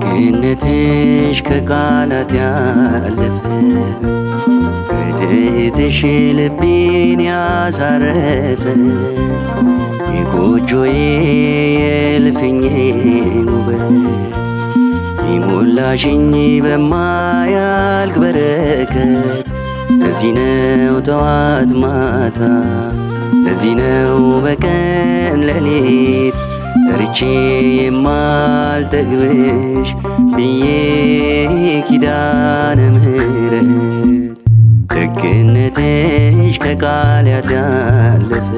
ደግነትሽ ከቃላት ያለፈ ረድኤትሽ ልቤን ያሳረፈ የጎጆዬ የእልፍኜ ውበት የሞላሽኝ በማያልቅ በረከት ለዚህ ነው ጠዋት ማታ ለዚህ ነው በቀን ሌሊት ጠርቼ የማልጠግብሽ ብዬ ኪዳነ ምሕረት ደግነትሽ ከቃላት ያለፈ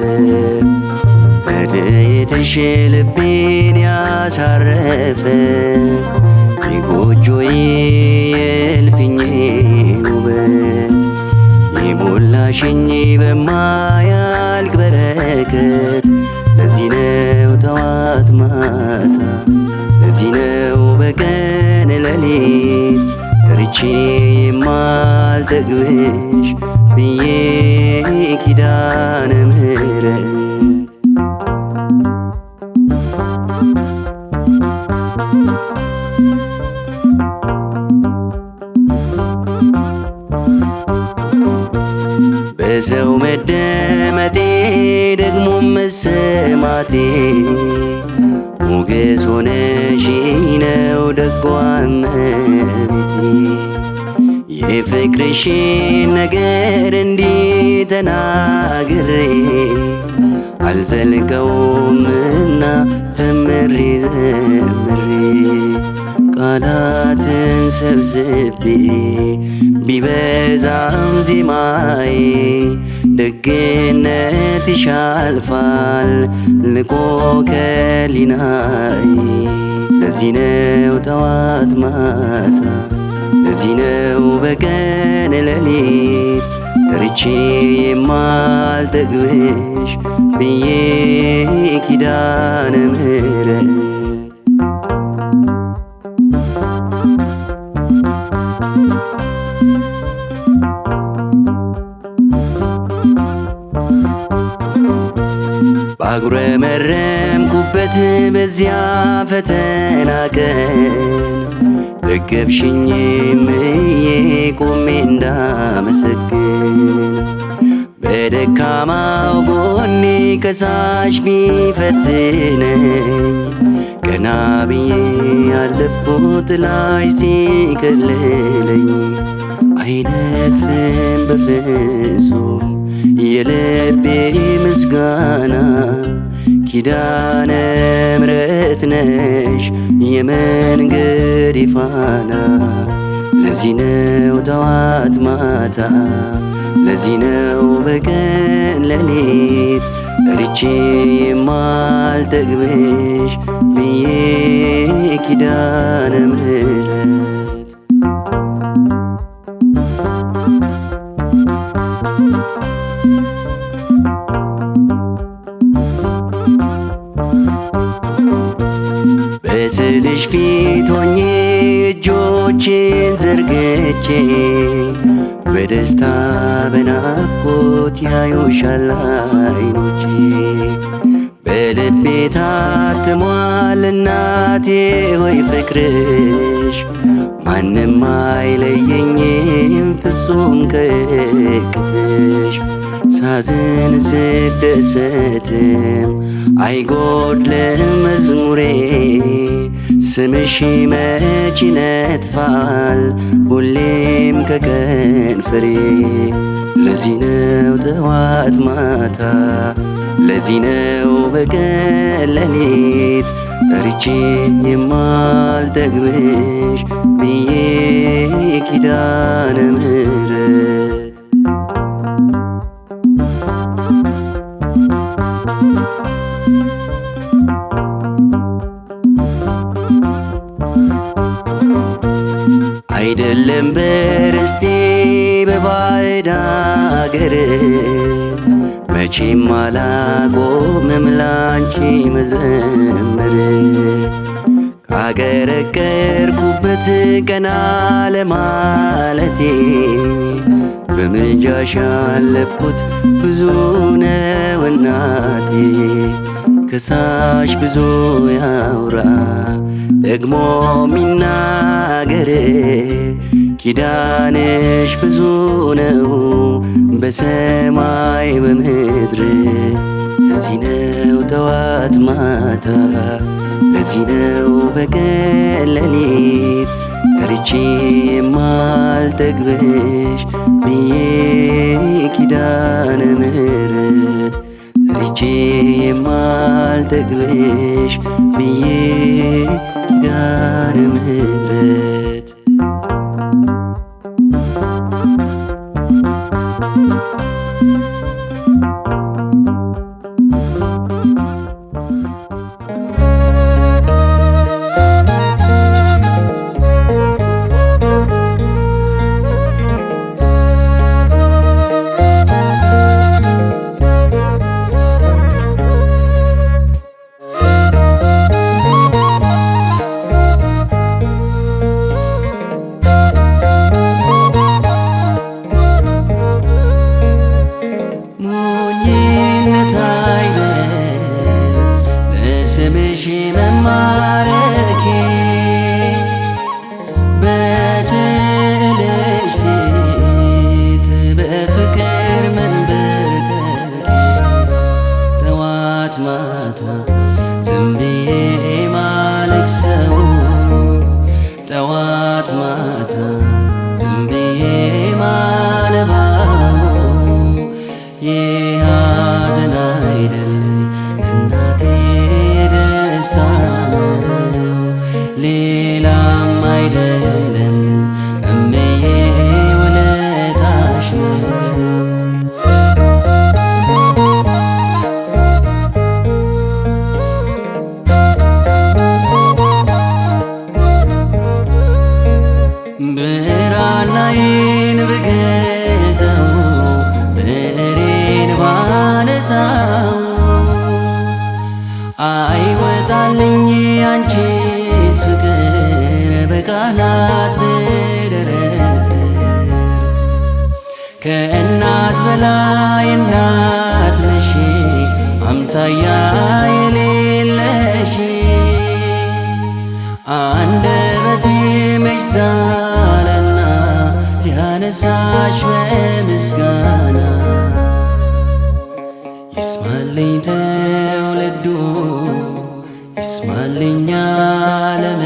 ረድኤትሽ ልቤን ያሳረፈ የጎጆዬ የእልፍኜ ውበት የሞላሽኝ በማያልቅ በረከት ለዚህ ነው ጠዋት ማታ ለዚህ ነው በቀን ሌሊት ጠርቼ የማልጠግብሽ ብዬ ኪዳነ ምሕረት በሰው መደመጤ ደግሞ መሰማቴ ሞገስ ሆነሽ ነው ደጓ እመቤቴ የፍቅርሽን ነገር እንዲህ ተናግሬ አልዘልቀውምና ዘምሬ ዘምሬ ቃላትን ሰብስቤ ቢበዛም ዜማዬ ደግነትሽ ያልፋል ልቆ ከሊናዬ ለዚህ ነው ጠዋት ማታ ለዚህ ነው በቀን ሌሊት ጠርቼ የማልጠግብሽ ብዬ ኪዳነ ምሕረት ባጉረመረምኩበት በዚያ ፈተና ቀን ደገፍሽኝ እምዬ ቆሜ እንዳመሰግን በደካማው ጎኔ ከሳሽ ቢፈትነኝ ቀና ብዬ ያለፍኩት ላይ ሲከልለኝ አይነጥፍም በፍጹም የልቤ ምስጋና ኪዳነ ምሕረት ነሽ የመንገዴ ፋና ለዚህ ነው ጠዋት ማታ ለዚህ ነው በቀን ሌሊት ጠርቼ የማልጠግብሽ ብዬ ኪዳነ ምሕረት በስልሽ ፊት ሆኜ እጆቼን ዘርግቼ በደስታ በናፍቆት ያዩሻል ዓይኖቼ በልቤ ታትሟል እናቴ ሆይ ፍቅርሽ ማንም አይለየኝም ፍጹም ከእቅፍሽ ሳዝን ስደሰትም አይጎድልም መዝሙሬ ስምሽ መች ይነጥፋል ሁሌም ከከንፈሬ ለዚህ ነው ጠዋት ማታ ለዚህ ነው በቀን ሌሊት ጠርቼ የማልጠግብሽ ብዬ ኪዳነ ምሕረት አይደለም በርስቴ በባዕድ አገር መቼም አላቆምም ላንቺ መዘመር ካገረገርኩበት ቀና ለማለቴ በምልጃሽ ያለፍኩት ብዙ ነው እናቴ። ከሳሽ ብዙ ያውራ ደግሞ ሚናገር ኪዳንሽ ብዙ ነው በሰማይ በምድር። ለዚህ ነው ጠዋት ማታ ለዚህ ነው በቀን ሌሊት ጠርቼ የማልጠግብሽ ብዬ ኪዳነ ምሕረት ጠርቼ የማልጠግብሽ ብዬ ኪዳነ ምሕረት መማረኬ በስዕልሽ ፊት በፍቅር መንበርከኬ ጠዋት ማታ ዝም ብዬ ማለቅሰው ጠዋት ማታ ዝም ብዬ ማነባው የሐዘን አይደለም እናቴ ደስታ ነው ሌላም አይደለም እምዬ ውለታሽ ነው። ብራናዬን ብገልጠው ብዕሬን ባነሳው አይወጣልኝ አንቺስ ፍቅር በቃላት ብደረድር ከእናት በላይ እናት ነሽ አምሳያ የሌለሽ አንደበቴ መች ዛለና ሊያነሳሽ በምስጋና ይስማልኝ ትውልዱ ይስማልኝ ዓለም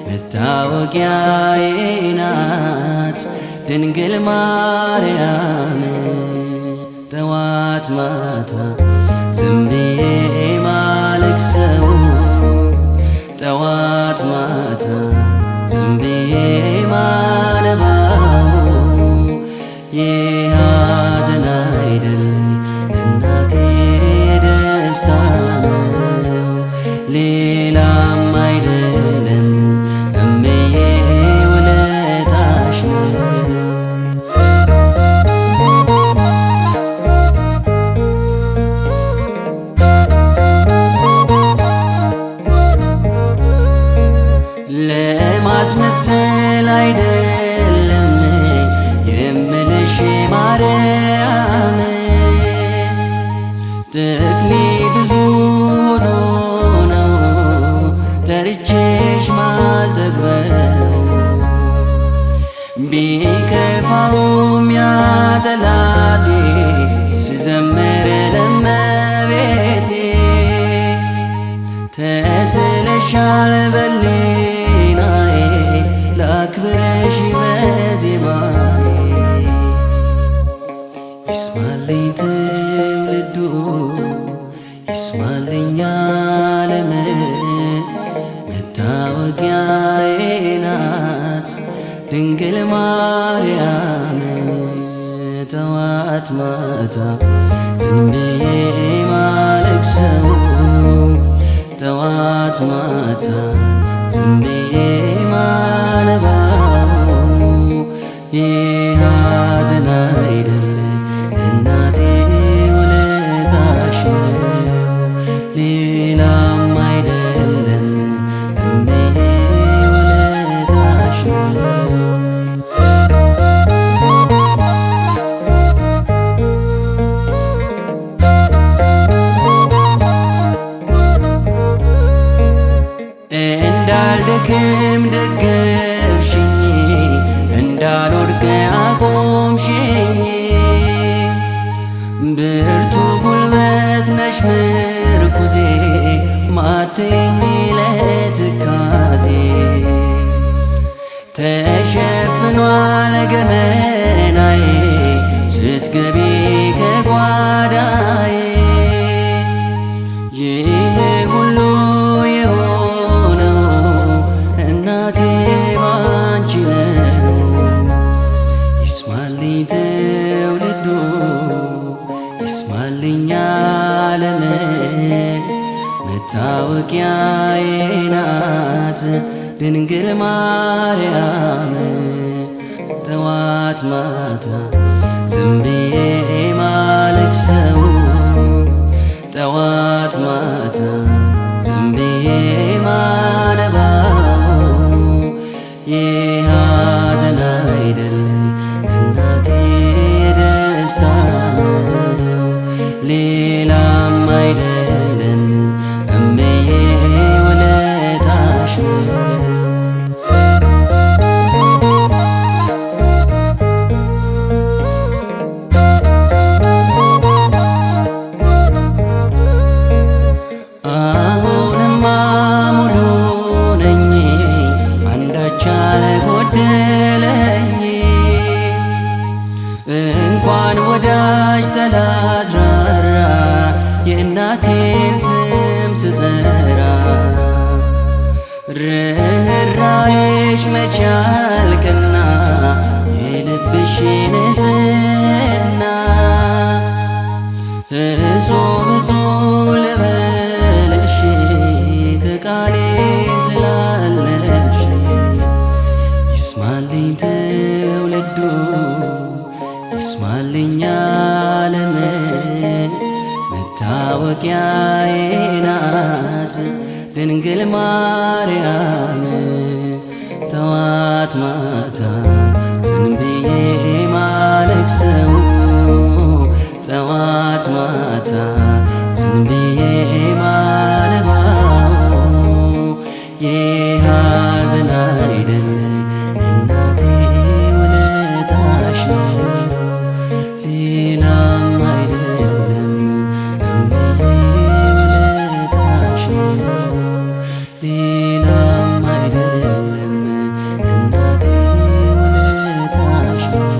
መታወቂያዬ ናት ድንግል ማርያም ጠዋት ማታ ዝም ብዬ ማለቅሰው ጠዋት ማታ ዝም ብዬ ማነባው የሐዘን አይደለም እናቴ ደስታ ነው ሌላም አይደለም እምዬ ውለታሽ ነው። ለማስመሰል አይደለም የምልሽ ማርያም ጥቅሜ ብዙ ሆኖ ነው ጠርቼሽ ማልጠግበው ቢከፋውም ያ ጠላቴ ስዘምር ለእመቤቴ ተስለሻል በሊናዬ ላክብርሽ በዜማዬ ይስማልኝ ትውልዱ ይስማልኝ ዓለም መታወቂያዬ ድንግል ማርያም ጠዋት ማታ ዝም ብዬ ማለቅሰው ጠዋት ማታ ዝም ብዬ ማነባው ይህ ሐዘን አይደለ እናቴ ውለታሽ ነው ሌላም አይደለም እምዬ ውለታሽ ነው። እንዳልደክም ደገፍሽኝ እንዳልወድቅ አቆምሽኝ ብርቱ ጉልበት ነሽ ምርኩዜ ማትኝ ለትካዜ ተሸፍኗል ገመናዬ ስትገቢ ከጓዳዬ ይህ ሁሉ የሆነው እናቴ ባንቺ ነው። ይስማልኝ ትውልዱ ይስማልኝ ዓለም መታወቂያዬ ናት ድንግል ማርያም ጠዋት ማታ ዝም ብዬ ማለቅሰው ጠዋት ማታ ዝም ብዬ ማነባው ይህ ሐዘን አይደለም እናቴ ደስታ ነው ሌላም አይደለም እምዬ ውለታሽ ነው። አሁንማ ሙሉ ነኝ አንዳች አልጎደለኝ እንኳን ወዳጅ ጠላት ራራ የእናቴን ስም ስጠራ ርኅራኄሽ መች ያልቅና የልብሽ ንጽሕና እጹብ እጹብ ልበልሽ ከቃሌ ስላለፍሽ ይስማልኝ ትውልዱ ይስማልኝ ዓለም መታወቂያዬ ናት ድንግል ማርያም ጠዋት ማታ ዝም ብዬ ማለቅሰው ጠዋት ማታ ዝም ብዬ ማነባው ይህ ሐዘን አይደለም እናቴ ውለታሽ ነው ሌላም አይደለም እምዬ ውለታሽ ነው ሌላም አይደለም እናቴ ውለታሽ ነው።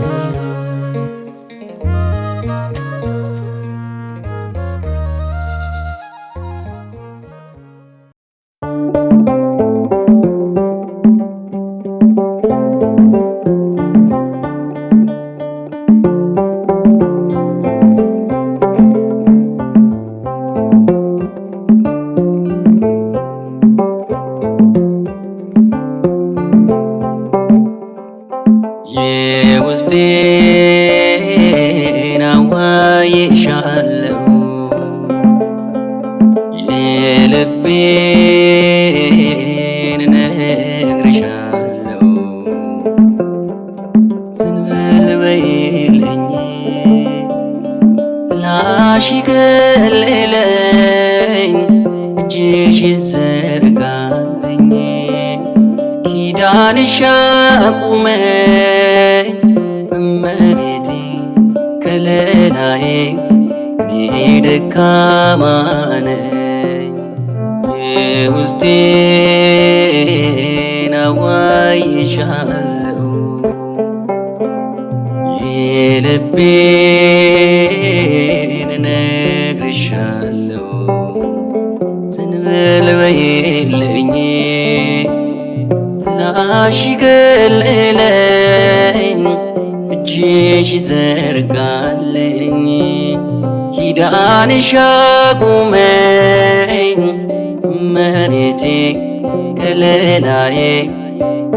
የውስጤን አዋይሻለሁ የልቤን ነግርሻለሁ ዝንበል በይልኝ ጥላሽ ይከልለኝ እጅሽ ይዘርጋልኝ ኪዳንሽ አቁመኝ እመቤቴ ከለላዬ እኔ ደካማ ነኝ የውስጤን አዋይሻለሁ የልቤን ነግርሻለሁ ዝንበል በይልኝ ጥላሽ ይከልለኝ እጅሽ ዘርጋልኝ ኪዳንሽ አቁመኝ መሬቴ ከለላዬ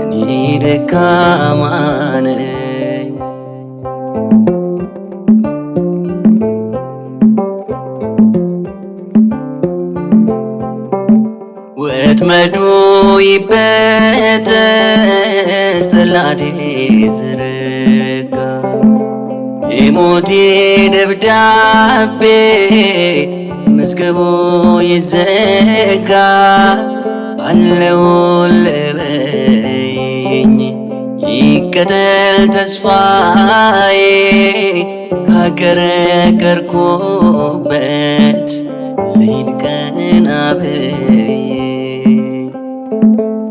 እኔ ደካማ ነኝ። ወጥመዱ ይበጠስ ጠላቴ ዝረጋ የሞቴ ደብዳቤ መዝገቡ ይዘጋ አለሁልህ በይኝ ይቀጠል ተስፋዬ ካቀረቀርኩበት ልሂድ ቀና ብዬ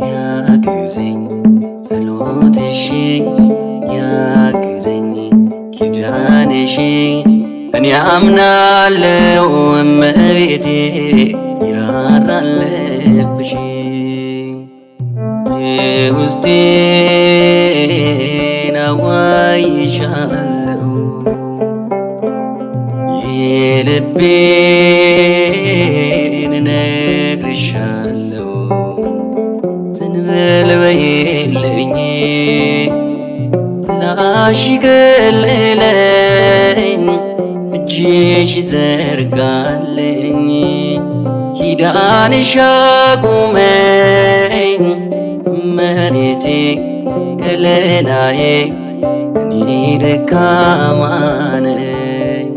ያግዘኝ ጸሎትሽ ያግዘኝ ኪዳንሽ እኔ አምናለው እመቤቴ ይራራል ልብሽ የውስጤን አዋይሻለው የልቤን እነግርሻለው ዝንበል በይልኝ ላሽ ገለለኝ እጅሽ ዘርጋልኝ ኪዳንሽ አቁመኝ መሬቴ ከለላዬ እኔ ደካማ ነኝ።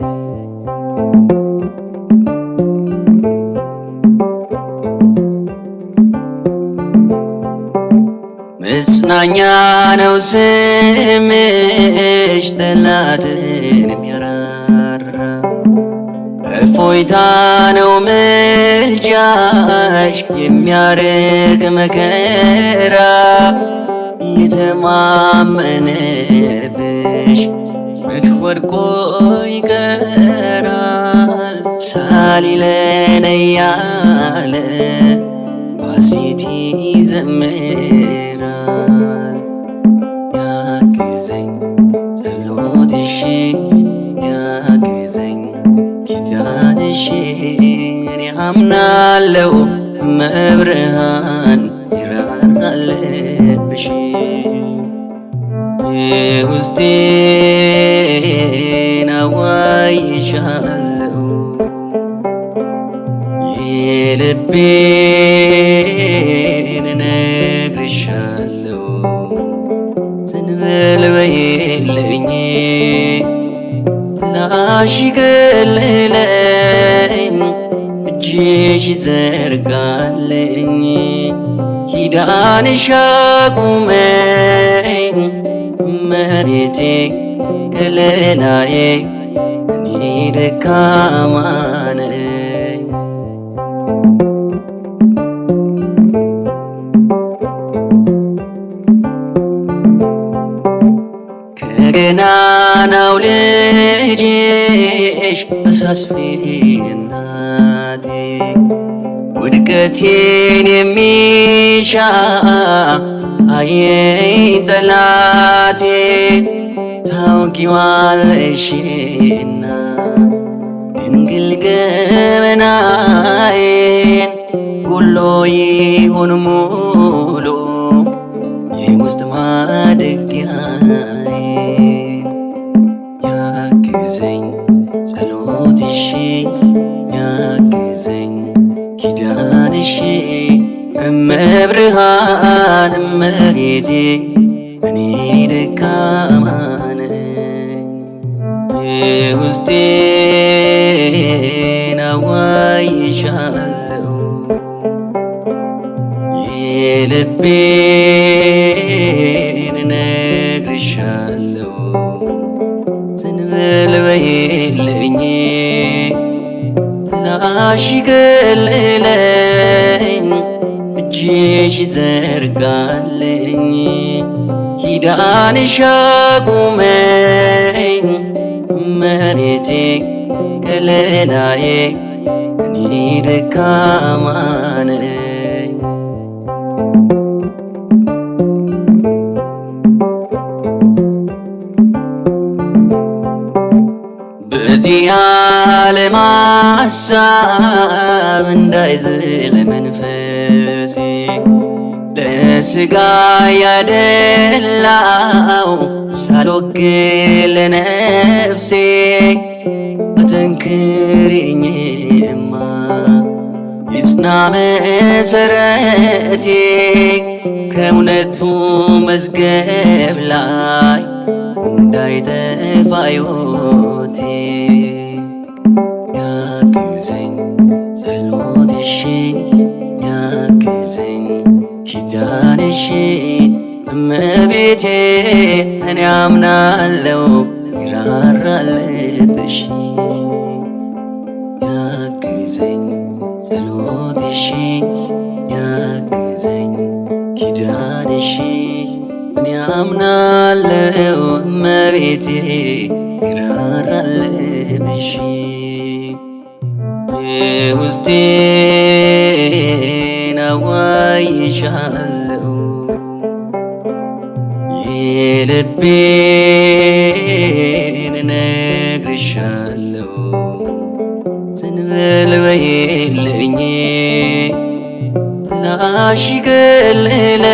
መጽናኛ ነው ስምሽ ጠላትን የሚያራራ እፎይታ ነው ምልጃሽ የሚያርቅ መከራ የተማመነብሽ መች ወድቆ ይቀራል ሳሊለነ እያለ ባሴት ይዘምራል። ያግዘኝ ጸሎትሽ ያግዘኝ ኪዳንሽ እኔ አምናለው መብርሃን ይራራል ልብሽ የውስጤን አዋይሻለው የልቤን እነግርሻለው ዝንበል በይልኝ ላሽ ገለለኝ እጅሽ ዘርጋልኝ ኪዳንሽ አቁመኝ መሬቴ ከለላዬ እኔ ደካማ ነኝ። ከገናናው ልጅሽ አሳስቢ እናቴ ውድቀቴን የሚሻ አየኝ ጠላቴ ታውቂዋለሽና ድንግል ገመናዬን ጎሎ ይሁን ሙሉ የውስጥ ማደጊያዬን ያግዘኝ ጸሎትሽ ያግዘኝ ኪዳንሽ እመብርሃን እመቤቴ እኔ ደካማ ነኝ። የውስጤን አዋይሻለው የልቤን እነግርሻለው ዝንበል በይልኝ ላሽ ገለለኝ እጅሽ ዘርጋልኝ ኪዳንሽ አቁመኝ መሬቴ ከለላዬ እኔ ደካማ ነኝ። በዚህ ዓለም ሐሳብ እንዳይዝል መንፈሴ ለሥጋ ያደላው ሳልወግል ለነፍሴ አጠንክሪኝማ ይጽና መሠረቴ ከእውነቱ መዝገብ ላይ እንዳይጠፋ ሕይወቴ ያግዘኝ ጸሎትሽ ያግዘኝ ኪዳንሽ እመቤቴ እኔ አምናለው ይራራል ልብሽ ያግዘኝ ጸሎትሽ ያግዘኝ ኪዳንሽ እኔ አምናለው እመቤቴ ይራራል ልብሽ ውስጤን አዋይሻለው የልቤን እነግርሻለው ዝንበል በይልኝ ጥላሽ ይከልለኝ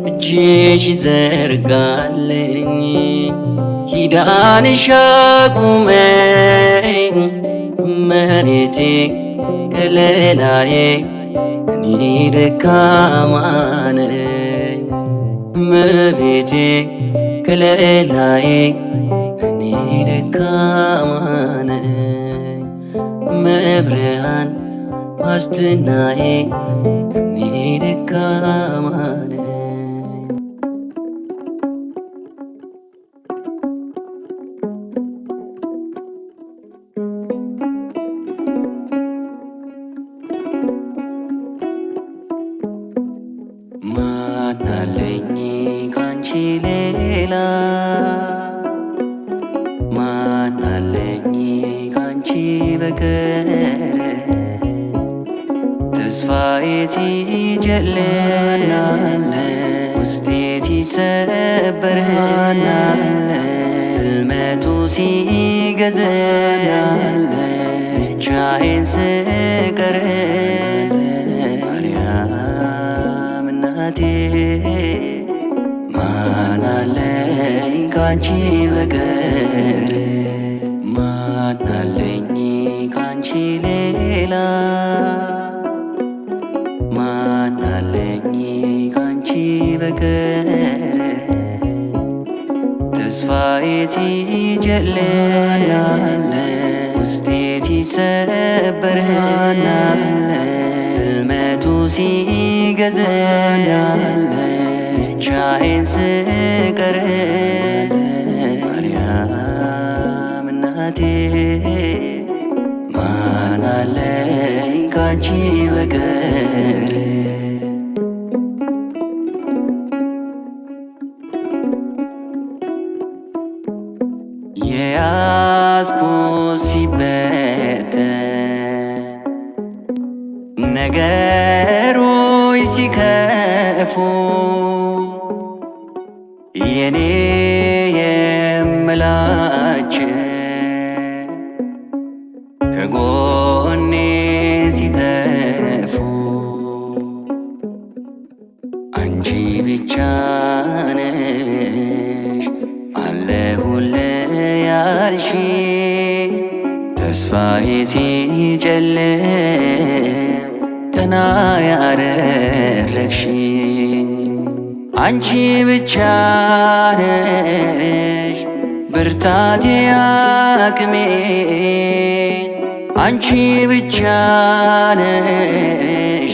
እጅሽ ይዘርጋልኝ ኪዳንሽ አቁመኝ እመቤቴ ከለላዬ እኔ ደካማ ነኝ እመቤቴ ከለላዬ እኔ ደካማ ነኝ መብርሃን ዋስትናዬ እኔ ደካማ ነኝ ማናለኝ ካንቺ ሌላ ማናለኝ ካንቺ በቀር ተስፋዬ ሲጨልም ውስጤ ሲሰበር ጽልመቱ ሲገዘኝ ብቻዬን ስቀር ማናለኝ ካንቺ በቀር ማናለኝ ካንቺ ሌላ ማናለኝ ካንቺ በቀር ተስፋዬ ሲጨልም ውስጤ ሲሰበር ጽልመቱ ሲገዘኝ ብቻዬን ስቀር ማርያም እናቴ ማናለኝ ካንቺ በቀር የያዝኩት ሲበተን ነገሮች ሲከፉ የኔ የምላችን ከጎኔ ሲጠፉ አንቺ ብቻ ነሽ አለሁልሽ ያልሽ ተስፋዬ ሲጨልም ቀና ያደረግሽኝ አንቺ ብቻ ነሽ ብርታቴ አቅሜ አንቺ ብቻ ነሽ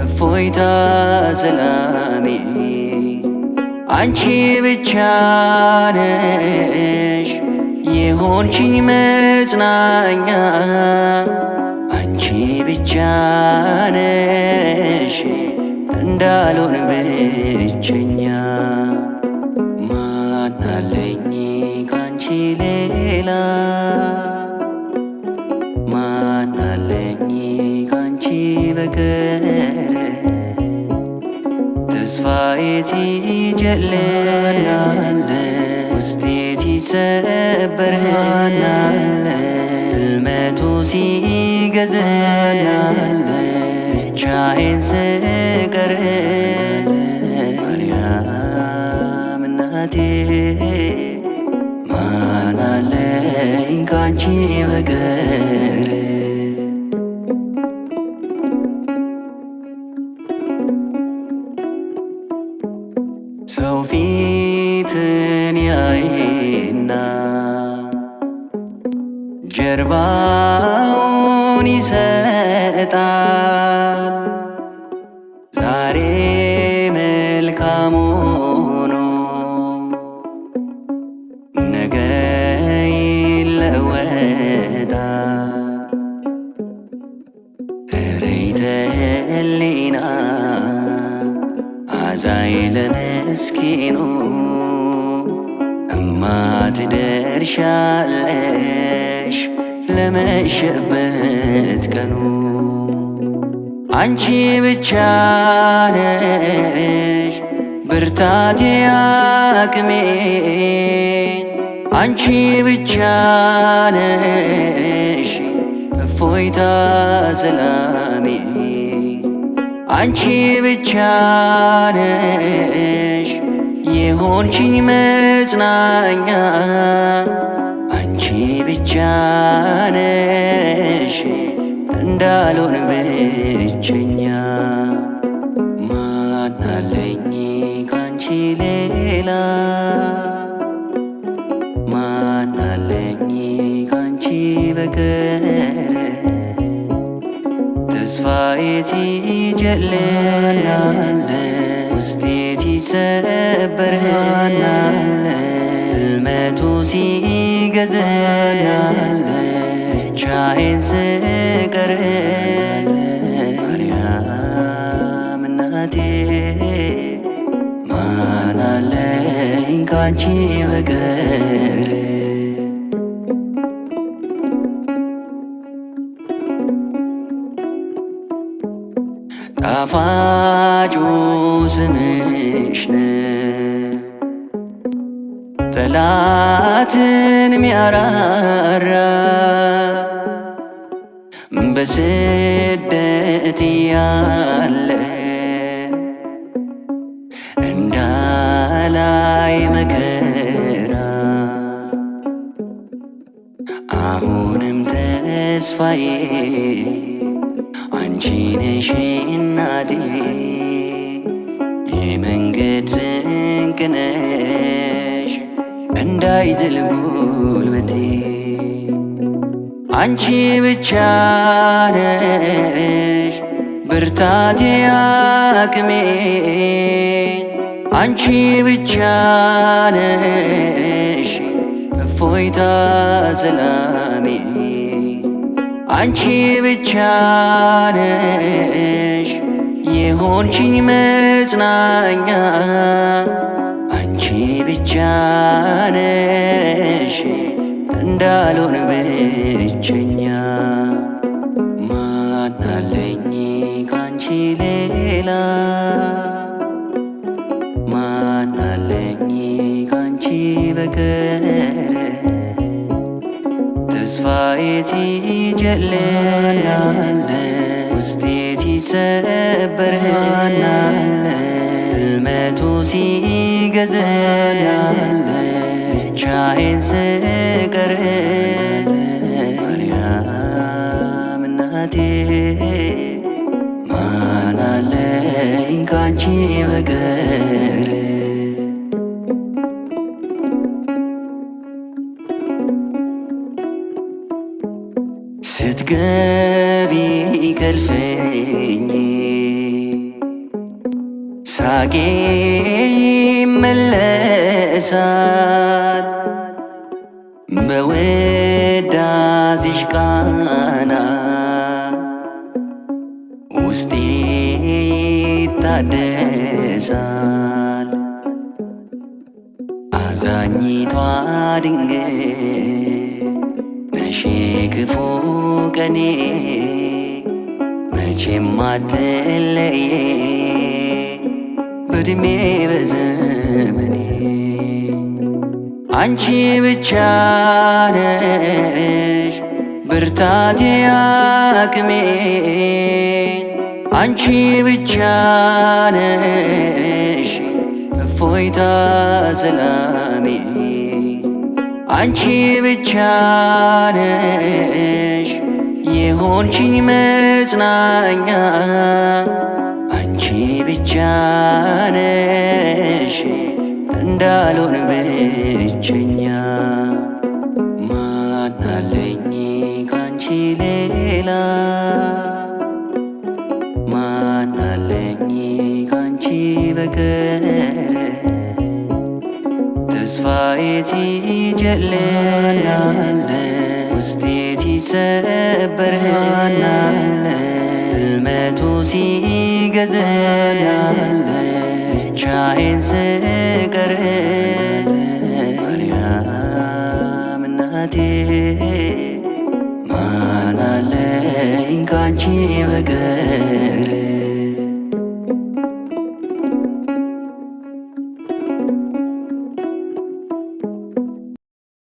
እፎይታ ሰላሜ አንቺ ብቻ ነሽ የሆንሽኝ መጽናኛ አንቺ ብቻ ነሽ እንዳልሆን ብቸኛ ማናለኝ ካንቺ ሌላ ማናለኝ ካንቺ በቀር ተስፋዬ ሲጨልም ውስጤ ሲሰበር ሲሰበር ጽልመቱ ሲገዘኝ ብቻዬን ስቀር ማርያም እናቴ ማን አለኝ ካንቺ በቀር ሰው ፊትን ያይና ጀርባውን ይሰጣል ዛሬ መልካም ሆኖ ነገ ይለወጣል እረይተ ህሊና አዛኝ ለምስኪኑ እማ ትደርሻለሽ ለመሸበት ቀኑ አንቺ ብቻ ነሽ ብርታቴ አቅሜ አንቺ ብቻ ነሽ እፎይታ ሰላሜ አንቺ ብቻ ነሽ የሆንሽኝ መጽናኛ አንቺ ብቻ ነሽ እንዳልሆን ብቸኛ ማን አለኝ ካንቺ ሌላ ማን አለኝ ካንቺ በቀር ተስፋዬ ሲጨልም ውስጤ ሲሰበር ጽልመቱ ሲገዘኝ ብቻዬን ስቀር ማርያም እናቴ ማን አለኝ ካንቺ በቀር ጣፋጩ ስምሽ ነው ጠላትን ሚያራራ በስደት ያለ እንዳላይ መከራ አሁንም ተስፋዬ አንቺ ነሽ እናቴ የመንገድ ስንቅ ነሽ እንዳይዝል ጉልበቴ አንቺ ብቻ ነሽ ብርታቴ አቅሜ አንቺ ብቻ ነሽ እፎይታ ሰላሜ አንቺ ብቻ ነሽ የሆንሽኝ መጽናኛ አንቺ ብቻ ነሽ እንዳልሆን ብቸኛ ማን አለኝ ካንቺ ሌላ ማን አለኝ ካንቺ በቀር ተስፋዬ ሲጨልም ውስጤ ሲሰበር ጽልመቱ ሲገዘኝ ብቻዬን ስቀር ማርያም እናቴ ማን አለኝ ካንቺ በቀር ስትገቢ ከልፍኝ ሳቄ ይመለሳል በውዳሴሽ ቃና ውስጤ ይታደሳል አዛኝቷ ድንግል ነሽ ክፉ ቀኔ መቼም አትለየ በዕድሜ በዘመኔ አንቺ ብቻ ነሽ ብርታቴ አቅሜ አንቺ ብቻ ነሽ እፎይታ ሰላሜ አንቺ ብቻ ነሽ የሆንሽኝ መጽናኛ አንቺ ብቻ ነሽ እንዳልሆን ብቸኛ ማን አለኝ ካንቺ ሌላ ማን አለኝ ካንቺ በቀር ተስፋዬ ሲጨልም ውስጤ ሲሰበር ጽልመቱ ሲገዘኝ ብቻዬን ስቀር ማርያም እናቴ ማን አለኝ ካንቺ በቀር